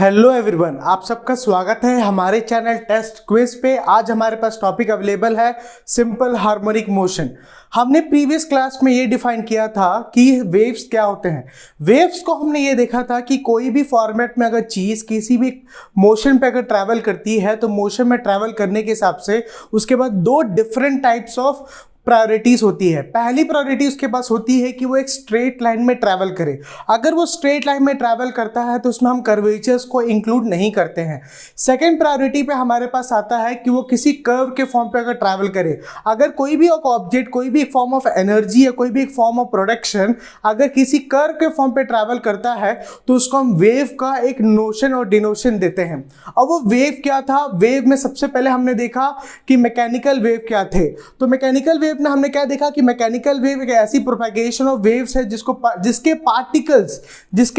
Hello everyone, आप सबका स्वागत है हमारे चैनल टेस्ट क्विज पे। आज हमारे पास टॉपिक अवेलेबल है सिंपल हार्मोनिक मोशन। हमने प्रीवियस क्लास में ये डिफाइन किया था कि वेव्स क्या होते हैं। वेव्स को हमने ये देखा था कि कोई भी फॉर्मेट में अगर चीज़ किसी भी मोशन पे अगर ट्रैवल करती है तो मोशन में ट्रैवल करने के हिसाब से उसके बाद दो डिफरेंट टाइप्स ऑफ प्रायोरिटीज होती है। पहली प्रायोरिटी उसके पास होती है कि वो एक स्ट्रेट लाइन में ट्रैवल करे। अगर वो स्ट्रेट लाइन में ट्रैवल करता है तो उसमें हम कर्वेचर्स को इंक्लूड नहीं करते हैं। सेकंड प्रायोरिटी पे हमारे पास आता है कि वो किसी कर्व के फॉर्म पे अगर ट्रैवल करे। अगर कोई भी एक ऑब्जेक्ट, कोई भी एक फॉर्म ऑफ एनर्जी या कोई भी एक फॉर्म ऑफ प्रोडक्शन अगर किसी कर्व के फॉर्म पे ट्रैवल करता है तो उसको हम वेव का एक नोशन और डिनोशन देते हैं। अब वो वेव क्या था? वेव में सबसे पहले हमने देखा कि मैकेनिकल वेव क्या थे। तो मैकेनिकल वेव में हमने क्या देखा कि मैकेनिकल वेव एक ऐसी प्रोपेगेशन ऑफ वेव्स है जिसके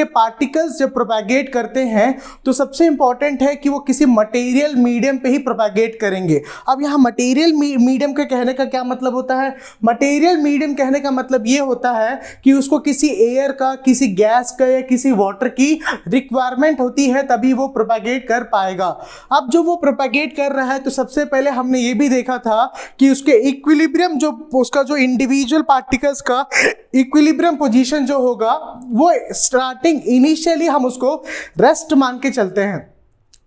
पार्टिकल्स जब प्रोपेगेट करते हैं तो सबसे इंपॉर्टेंट है कि वो किसी मटेरियल मीडियम पे ही प्रोपेगेट करेंगे। अब यहाँ मटेरियल मीडियम के कहने का क्या मतलब होता है? मटेरियल मीडियम कहने का मतलब ये होता है कि उसको किसी एयर का, किसी गैस का या किसी वाटर की रिक्वायरमेंट होती है तभी वो प्रोपेगेट कर पाएगा। अब जो वो प्रोपेगेट कर रहा है तो सबसे पहले हमने ये भी देखा था कि उसके इक्विलिब्रियम उसका जो इंडिविजुअल पार्टिकल्स का इक्विलिब्रियम पोजीशन जो होगा वो स्टार्टिंग इनिशियली हम उसको रेस्ट मान के चलते हैं।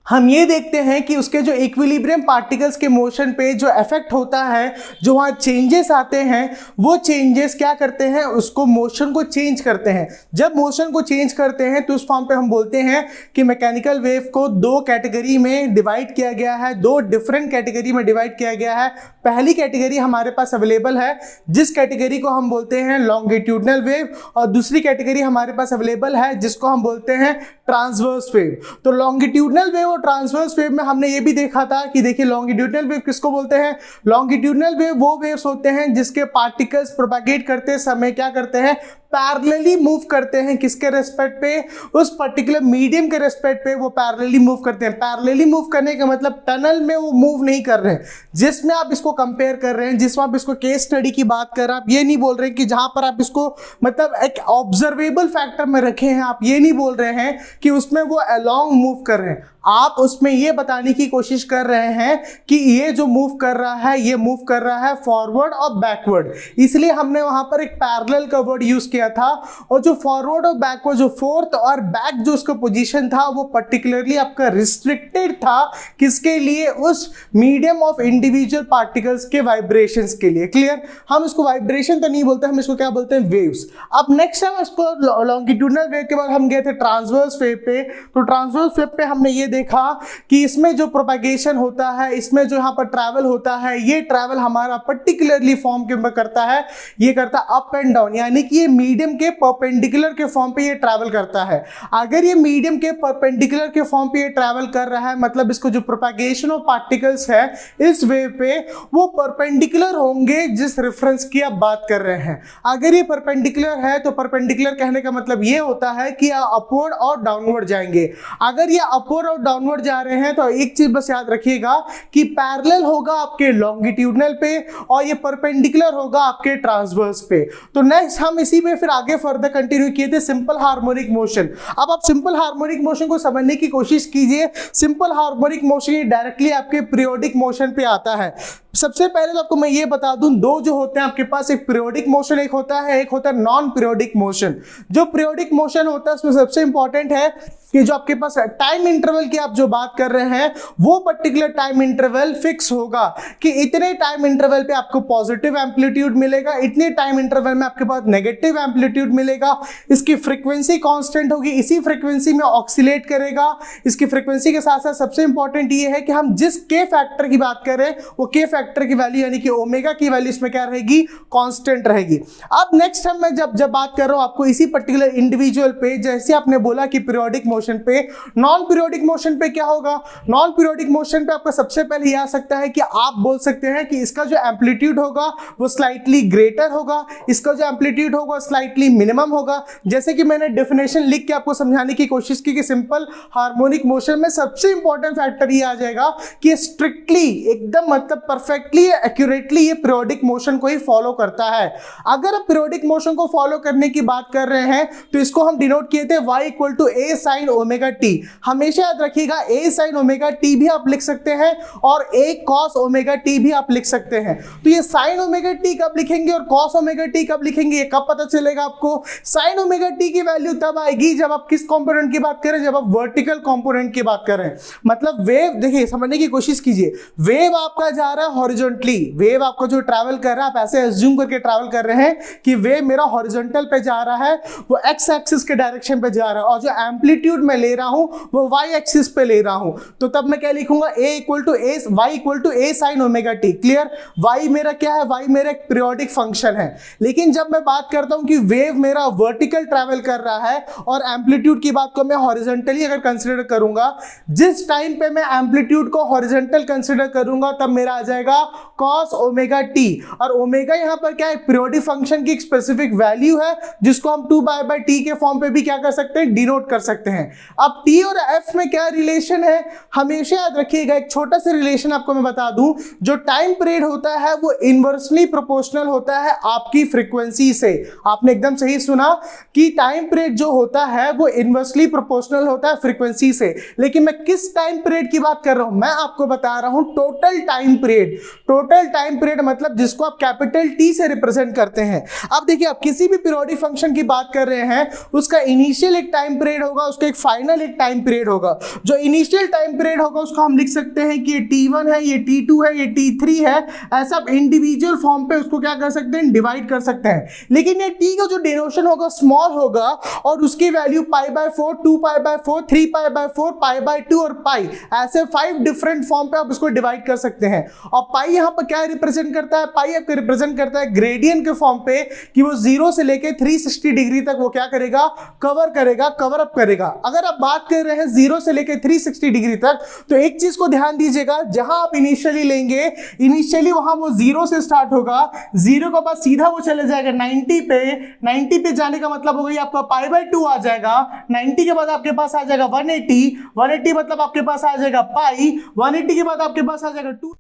हम ये देखते हैं कि उसके जो इक्विलिब्रियम पार्टिकल्स के मोशन पे जो इफेक्ट होता है, जो वहाँ चेंजेस आते हैं, वो चेंजेस क्या करते हैं? उसको मोशन को चेंज करते हैं। जब मोशन को चेंज करते हैं तो उस फॉर्म पे हम बोलते हैं कि मैकेनिकल वेव को दो कैटेगरी में डिवाइड किया गया है, दो डिफरेंट कैटेगरी में डिवाइड किया गया है। पहली कैटेगरी हमारे पास अवेलेबल है जिस कैटेगरी को हम बोलते हैं लॉन्गिट्यूडनल वेव, और दूसरी कैटेगरी हमारे पास अवेलेबल है जिसको हम बोलते हैं ट्रांसवर्स वेव। तो लॉन्गिट्यूडनल वेव और ट्रांसवर्स वेव में हमने ये भी देखा था कि देखिए लॉन्गिट्यूडनल वेव किसको बोलते हैं? लॉन्गिट्यूडनल वेव वो वेव्स होते हैं जिसके पार्टिकल्स प्रोपेगेट करते समय क्या करते हैं? पैरेलली मूव करते हैं। किसके रेस्पेक्ट पे? उस पर्टिकुलर मीडियम के रेस्पेक्ट पे वो पैरेलली मूव करते हैं। पैरेलली मूव करने का मतलब टनल में वो मूव नहीं कर रहे हैं। जिसमें आप इसको कंपेयर कर रहे हैं, जिसमें आप इसको केस स्टडी की बात कर रहे हैं, आप ये नहीं बोल रहे हैं कि जहां पर आप इसको मतलब एक ऑब्जर्वेबल फैक्टर में रखे हैं, आप ये नहीं बोल रहे हैं कि उसमें वो अलोंग मूव कर रहे हैं। आप उसमें ये बताने की कोशिश कर रहे हैं कि ये जो मूव कर रहा है ये मूव कर रहा है फॉरवर्ड और बैकवर्ड। इसलिए हमने वहां पर एक पैरेलल का वर्ड यूज किया था। और जो फॉरवर्ड और बैकवर्ड, जो फोर्थ और बैक जो उसका पोजीशन था वो पर्टिकुलरली आपका रिस्ट्रिक्टेड था। किसके लिए? उस मीडियम ऑफ इंडिविजुअल पार्टिकल्स के वाइब्रेशंस के लिए। क्लियर? हम इसको वाइब्रेशन तो नहीं बोलते, हम इसको क्या बोलते हैं? वेव्स। अब नेक्स्ट टाइम इसको लॉन्गिट्यूडनल वेव के बाद हम गए थे ट्रांसवर्स वेव पे। तो ट्रांसवर्स वेव पे हमने ये देखा कि इसमें जो प्रोपेगेशन होता है, इसमें जो यहाँ पर ट्रैवल होता है, ये ट्रैवल हमारा पर्टिकुलरली फॉर्म के ऊपर करता है। ये करता है अप एंड डाउन, यानी कि ये मीडियम के परपेंडिकुलर के फॉर्म पे ये ट्रैवल करता है। अगर ये मीडियम के परपेंडिकुलर के फॉर्म पे ये ट्रैवल कर रहा है मतलब इसको जो प्रोपेगेशन ऑफ पार्टिकल्स है इस वेव पे वो परपेंडिकुलर होंगे जिस रेफरेंस की आप बात कर रहे हैं। अगर ये परपेंडिकुलर है तो परपेंडिकुलर कहने का मतलब ये होता है कि अपवर्ड और डाउनवर्ड जाएंगे। अगर ये अपवर्ड और डाउनवर्ड जा रहे हैं तो एक चीज बस याद रखिएगा कि पैरेलल होगा आपके लॉन्गिट्यूडनल पे और ये परपेंडिकुलर होगा आपके ट्रांसवर्स पे। तो नेक्स्ट हम इसी में फिर आगे फर्दर कंटिन्यू किए थे सिंपल हार्मोनिक मोशन। अब आप सिंपल हार्मोनिक मोशन को समझने की कोशिश कीजिए। सिंपल हार्मोनिक मोशन डायरेक्टली आपके पीरियोडिक मोशन पे आता है। सबसे पहले तो आपको मैं ये बता दूं, दो जो होते हैं आपके पास, एक पीरियोडिक मोशन एक होता है, एक होता है नॉन पीरियोडिक मोशन। जो पीरियोडिक मोशन होता है उसमें सबसे इंपॉर्टेंट है कि जो आपके पास टाइम इंटरवल की आप जो बात कर रहे हैं वो पर्टिकुलर टाइम इंटरवल फिक्स होगा कि इतने टाइम इंटरवल पे आपको पॉजिटिव एम्पलीट्यूड मिलेगा, इतने टाइम इंटरवल में आपके पास नेगेटिव एम्पलीट्यूड मिलेगा। इसकी फ्रीक्वेंसी कांस्टेंट होगी, इसी फ्रीक्वेंसी में ऑक्सीलेट करेगा। इसकी फ्रीक्वेंसी के साथ साथ सबसे इंपॉर्टेंट ये है कि हम जिस के फैक्टर की बात कर रहे हैं वो के फैक्टर की वैल्यू यानी कि ओमेगा की वैल्यू इसमें क्या रहेगी? कांस्टेंट रहेगी। अब नेक्स्ट टाइम मैं जब बात कर रहा हूं आपको इसी पर्टिकुलर इंडिविजुअल पे, जैसे आपने बोला कि पीरियोडिक मोशन पे, नॉन पीरियोडिक मोशन पे क्या होगा? नॉन पीरियोडिक मोशन पे आपका सबसे पहले यह आ सकता है कि आप बोल सकते हैं कि इसका जो एम्पलीट्यूड होगा वो स्लाइटली ग्रेटर होगा, इसका जो एम्पलीट्यूड होगा स्लाइटली मिनिमम होगा। जैसे कि मैंने डेफिनेशन लिख के आपको समझाने की कोशिश की कि सिंपल हार्मोनिक मोशन में सबसे इंपॉर्टेंट फैक्टर ये आ जाएगा कि स्ट्रिक्टली एकदम मतलब परफेक्ट परफेक्टली एक्यूरेटली ये पीरियोडिक मोशन को ही फॉलो करता है। अगर आप पीरियोडिक मोशन को फॉलो करने की बात कर रहे हैं तो इसको हम डिनोट किए थे y equal to a sin omega t। हमेशा याद रखिएगा a sin ओमेगा t भी आप लिख सकते हैं और a cos ओमेगा t भी आप लिख सकते हैं। तो ये sin ओमेगा t कब लिखेंगे और cos ओमेगा t कब लिखेंगे, ये कब पता चलेगा आपको? sin ओमेगा t की वैल्यू तब आएगी जब आप किस कंपोनेंट की बात करें, जब आप वर्टिकल कंपोनेंट की बात करें। मतलब वेव, देखिए समझने की कोशिश कीजिए, वेव आपका जा रहा है हॉरिजॉन्टली, वेव आपका जो ट्रैवल कर रहा है आप ऐसे एज्यूम करके ट्रैवल कर रहे हैं कि वेव मेरा हॉरिजॉन्टल पे जा रहा है, वो एक्स एक्सिस के डायरेक्शन पे जा रहा है और जो एम्पलीट्यूड मैं ले रहा हूं वो वाई एक्सिस पे ले रहा हूं। तो तब मैं क्या लिखूंगा, a equal to A Y equal to a sin omega t। Clear? Y मेरा क्या है, वाई मेरा एक पीरियोडिक फंक्शन है। लेकिन जब मैं बात करता हूं कि वेव मेरा वर्टिकल ट्रैवल कर रहा है और एम्पलीट्यूड की बात को मैं हॉरिजॉन्टली अगर कंसीडर करूंगा, जिस टाइम पे मैं एम्पलीट्यूड को हॉरिजॉन्टल कंसीडर करूंगा तब मेरा आ जाएगा cos ओमेगा t। और ओमेगा यहां पर क्या है, पीरियोडिक फंक्शन की एक स्पेसिफिक वैल्यू है जिसको हम 2/t के फॉर्म पे भी क्या कर सकते हैं, डिनोट कर सकते हैं। अब t और f में क्या रिलेशन है, हमेशा याद रखिएगा, एक छोटा सा रिलेशन आपको मैं बता दूं, जो टाइम पीरियड होता है वो इनवर्सली प्रोपोर्शनल होता है आपकी फ्रीक्वेंसी से। आपने एकदम सही सुना कि टाइम पीरियड जो होता है वो इनवर्सली प्रोपोर्शनल होता है फ्रीक्वेंसी से। लेकिन मैं किस टाइम पीरियड की बात कर रहा हूं, मैं आपको बता रहा हूं total time period. Total time period मतलब जिसको आप कैपिटल T से रिप्रेजेंट करते हैं। अब देखिए, आप किसी भी पीरियोडिक फंक्शन की बात कर रहे हैं, उसका इनिशियल एक टाइम पीरियड होगा, उसका एक फाइनल एक टाइम पीरियड होगा। जो इनिशियल टाइम पीरियड होगा उसको हम लिख सकते हैं कि ये t1 है, ये t2 है, ये t3 है। ऐसा आप इंडिविजुअल फॉर्म पे उसको क्या कर सकते हैं, डिवाइड कर सकते हैं। लेकिन ये t का जो डिनोशन होगा स्मॉल होगा और उसकी वैल्यू π/4, 2π/4, 3π/4, π/2 और पाई, ऐसे 5 डिफरेंट फॉर्म पे आप उसको डिवाइड कर सकते हैं। और पाई यहां पर क्या रिप्रेजेंट करता है, पाई आपको रिप्रेजेंट करता है ग्रेडियंट के फॉर्म पे कि वो 0 से लेके 360 डिग्री तक वो क्या करेगा, कवर करेगा, कवर अप करेगा। अगर आप बात कर रहे हैं 0 से लेके 360 डिग्री तक, तो एक चीज को ध्यान दीजिएगा, जहां आप इनिशियली लेंगे, इनिशियली वहां वो 0 से स्टार्ट होगा, 0 के बाद सीधा वो चले जाएगा 90 पे। 90 पे जाने का मतलब हो गई आपका π/2 आ जाएगा। 90 के बाद आपके पास आ जाएगा 180, 180 मतलब आपके पास आ जाएगा पाई, 180 के बाद आपके पास आ जाएगा 2।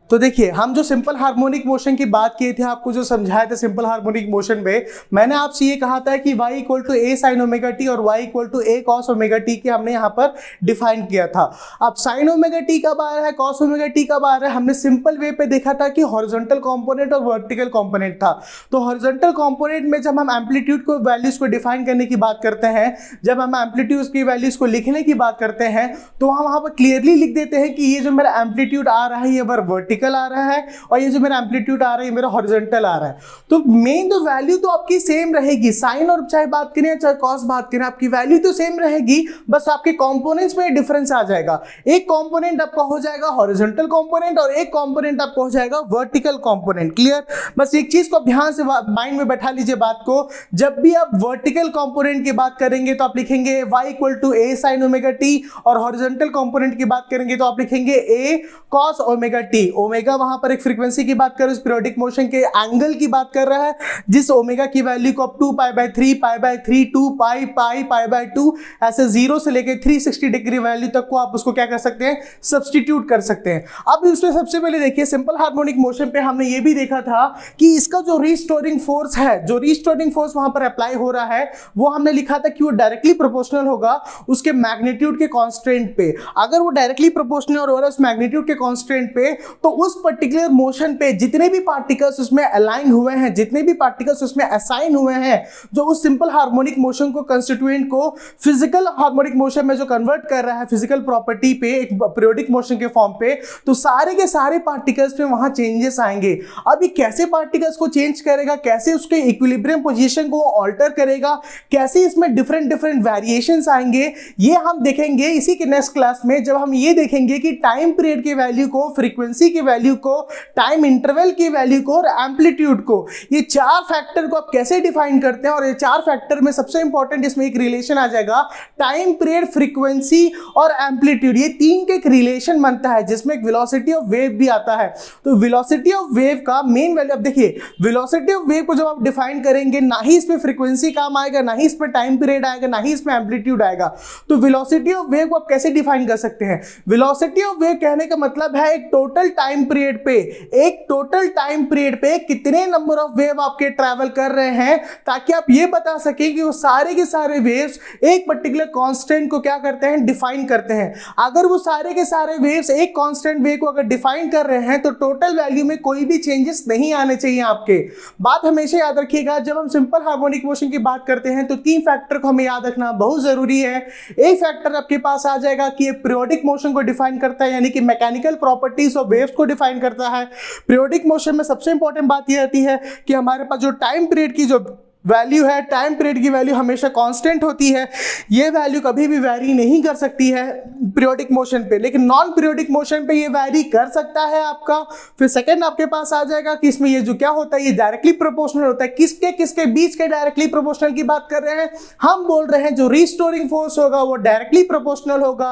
तो देखिए, हम जो सिंपल हार्मोनिक मोशन की बात किए थे, आपको जो समझाया था सिंपल हार्मोनिक मोशन में, मैंने आपसे ये कहा था कि y equal to a sin omega t और y equal to a cos omega t के हमने यहाँ पर डिफाइन किया था। अब sin ओमेगा t कब आ रहा है, cos ओमेगा t कब आ रहा है, हमने सिंपल वे पे देखा था कि हॉरिजॉन्टल कंपोनेंट और वर्टिकल कंपोनेंट था। तो हॉरिजॉन्टल कंपोनेंट में जब हम एम्पलीट्यूड को वैल्यूज को डिफाइन करने की बात करते हैं, जब हम एम्पलीट्यूड की वैल्यूज को लिखने की बात करते हैं, तो हम वहाँ पर क्लियरली लिख देते हैं कि ये जो मेरा एम्पलीट्यूड आ रहा है ये वर्टिकल आ रहा है और ये जो मेरा एम्पलीट्यूड आ रहा है ये मेरा हॉरिजॉन्टल आ रहा है। तो मेन तो वैल्यू तो आपकी सेम रहेगी, साइन और चाहे बात करें या चाहे कॉस बात करें, आपकी वैल्यू तो सेम रहेगी, बस आपके कंपोनेंट्स में डिफरेंस आ जाएगा। एक कंपोनेंट आपका हो जाएगा हॉरिजॉन्टल कंपोनेंट और एक कंपोनेंट आपका हो जाएगा वर्टिकल कंपोनेंट। क्लियर? बस एक चीज को ध्यान से माइंड में बैठा लीजिए बात को, जब भी आप वर्टिकल कंपोनेंट की बात करेंगे तो आप लिखेंगे y equal to a sin omega t और हॉरिजॉन्टल कंपोनेंट की बात करेंगे तो आप लिखेंगे a cos omega t। Omega वहां पर एक फ्रीक्वेंसी की बात कर रहे हैं, उस पीरियोडिक मोशन के एंगल की बात कर रहा है, जिस ओमेगा की वैल्यू को आप 2π/3, π/3, 2 पाई, पाई, π/2 ऐसे 0 से लेके 360 डिग्री वैल्यू तक को आप उसको क्या कर सकते हैं, सब्स्टिट्यूट कर सकते हैं। अब इसमें सबसे पहले देखिए, सिंपल हार्मोनिक मोशन पे हमने ये भी देखा था कि इसका जो रिस्टोरिंग फोर्स है, जो रिस्टोरिंग फोर्स वहां पर अप्लाई हो रहा है, वो हमने लिखा था कि वो डायरेक्टली प्रोपोर्शनल होगा उसके मैग्नीट्यूड के कांस्टेंट पे। अगर वो डायरेक्टली प्रोपोर्शनल हो रहा है उस मैग्नीट्यूड के कांस्टेंट पे, तो उस पर्टिकुलर मोशन पे जितने भी पार्टिकल्स उसमें अलाइन हुए हैं, जितने भी पार्टिकल्स उसमें असाइन हुए हैं, जो उस सिंपल हार्मोनिक मोशन को कंस्टिट्यूएंट को फिजिकल हार्मोनिक मोशन में जो कन्वर्ट कर रहा है फिजिकल प्रॉपर्टी पे, एक पीरियोडिक मोशन के फॉर्म पे, तो सारे के सारे पार्टिकल्स में वहां चेंजेस आएंगे। अब ये कैसे पार्टिकल्स को चेंज करेगा, कैसे उसके इक्विलिब्रियम पोजीशन को ऑल्टर करेगा, कैसे इसमें डिफरेंट वेरिएशंस आएंगे, ये हम देखेंगे इसी के नेक्स्ट क्लास में, जब हम ये देखेंगे कि टाइम पीरियड की वैल्यू को, फ्रीक्वेंसी की वैल्यू को, टाइम इंटरवल की वैल्यू को और एम्पलीट्यूड को, ये चार फैक्टर को आप कैसे डिफाइन करते हैं। और ये चार फैक्टर में सबसे इंपॉर्टेंट इसमें एक रिलेशन आ जाएगा, टाइम पीरियड, फ्रीक्वेंसी और एम्पलीट्यूड, ये तीन के एक रिलेशन बनता है जिसमें एक वेलोसिटी ऑफ वेव भी आता है। तो वेलोसिटी ऑफ वेव का मेन वैल्यू, अब देखिए वेलोसिटी ऑफ वेव को जब आप डिफाइन करेंगे, ना ही इसमें फ्रीक्वेंसी काम आएगा, ना ही इसमें टाइम पीरियड आएगा, ना ही इसमें एम्पलीट्यूड आएगा। तो वेलोसिटी ऑफ वेव को आप कैसे डिफाइन कर सकते हैं? वेलोसिटी ऑफ वेव कहने का मतलब है एक टोटल टाइम टाइम पीरियड पे, एक टोटल टाइम पीरियड पे कितने नंबर ऑफ वेव आपके ट्रैवल कर रहे हैं, ताकि आप ये बता सके कि वो सारे के सारे वेव्स एक पर्टिकुलर कांस्टेंट को क्या करते हैं, डिफाइन करते हैं। अगर वो सारे के सारे वेव्स एक कांस्टेंट वेव को अगर डिफाइन कर रहे हैं तो टोटल वैल्यू में कोई भी चेंजेस नहीं आने चाहिए आपके। बात हमेशा याद रखिएगा, जब हम सिंपल हार्मोनिक मोशन की बात करते हैं तो तीन फैक्टर को हमें याद रखना बहुत जरूरी है। एक फैक्टर आपके पास आ जाएगा कि ये पीरियोडिक मोशन को डिफाइन करता है, यानी कि मैकेनिकल प्रॉपर्टीज ऑफ वेव्स को डिफाइन करता है। पीरियोडिक मोशन में सबसे इंपॉर्टेंट बात यह आती है कि हमारे पास जो टाइम पीरियड की जो वैल्यू है, टाइम पीरियड की वैल्यू हमेशा कांस्टेंट होती है। ये वैल्यू कभी भी वैरी नहीं कर सकती है पीरियोडिक मोशन पे, लेकिन नॉन पीरियोडिक मोशन पे ये वैरी कर सकता है आपका। फिर सेकंड आपके पास आ जाएगा कि इसमें ये जो क्या होता है, ये डायरेक्टली प्रोपोर्शनल होता है। किसके किसके बीच के डायरेक्टली प्रोपोर्शनल की बात कर रहे हैं हम, बोल रहे हैं जो रिस्टोरिंग फोर्स होगा वो डायरेक्टली प्रोपोर्शनल होगा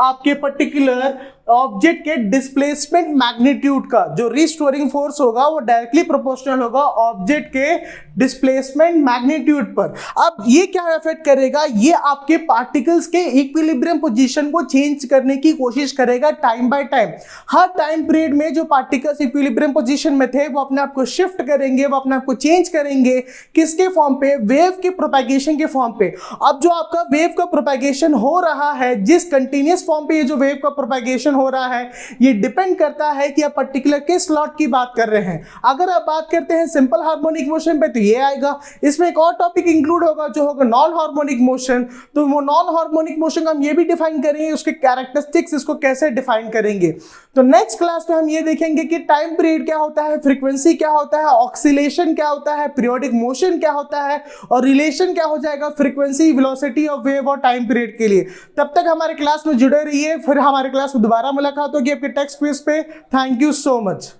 आपके पर्टिकुलर ऑब्जेक्ट के डिस्प्लेसमेंट मैग्नीट्यूड का। जो रिस्टोरिंग फोर्स होगा वो डायरेक्टली प्रोपोर्शनल होगा ऑब्जेक्ट के डिस्प्लेसमेंट मैग्नीट्यूड पर। अब ये क्या अफेक्ट करेगा, ये आपके पार्टिकल्स के इक्विलिब्रियम पोजीशन को चेंज करने की कोशिश करेगा time by time. Her time period में जो पार्टिकल्स इक्विलिब्रियम पोजीशन में थे वो अपने आप को शिफ्ट करेंगे, वो अपने आप को चेंज करेंगे। किसके फॉर्म पे, वेव के प्रोपेगेशन के फॉर्म पे। अब जो आपका वेव का प्रोपेगेशन हो रहा है, जिस कंटिन्यूअस फॉर्म पे ये जो वेव का प्रोपेगेशन हो रहा है, ये डिपेंड करता है कि आप पर्टिकुलर किस स्लॉट की बात कर रहे हैं। अगर आप बात करते हैं सिंपल हार्मोनिक मोशन पे तो ये आएगा। इसमें एक और टॉपिक इंक्लूड होगा जो होगा नॉन हार्मोनिक मोशन। तो वो नॉन हार्मोनिक मोशन हम ये भी डिफाइन करेंगे, उसके कैरेक्टरिस्टिक्स इसको कैसे डिफाइन करेंगे। तो नेक्स्ट क्लास में हम ये देखेंगे कि टाइम पीरियड क्या होता है, फ्रीक्वेंसी क्या होता है, ऑक्सीलेशन क्या होता है, पीरियोडिक मोशन क्या होता है, और रिलेशन क्या हो जाएगा फ्रीक्वेंसी वेलोसिटी ऑफ वेव और टाइम पीरियड के लिए। तब तक हमारे क्लास में जुड़े रहिए, फिर हमारे क्लास में दोबारा मुलाकात होगी आपके टेक्स्ट क्विज पे। Thank you so much.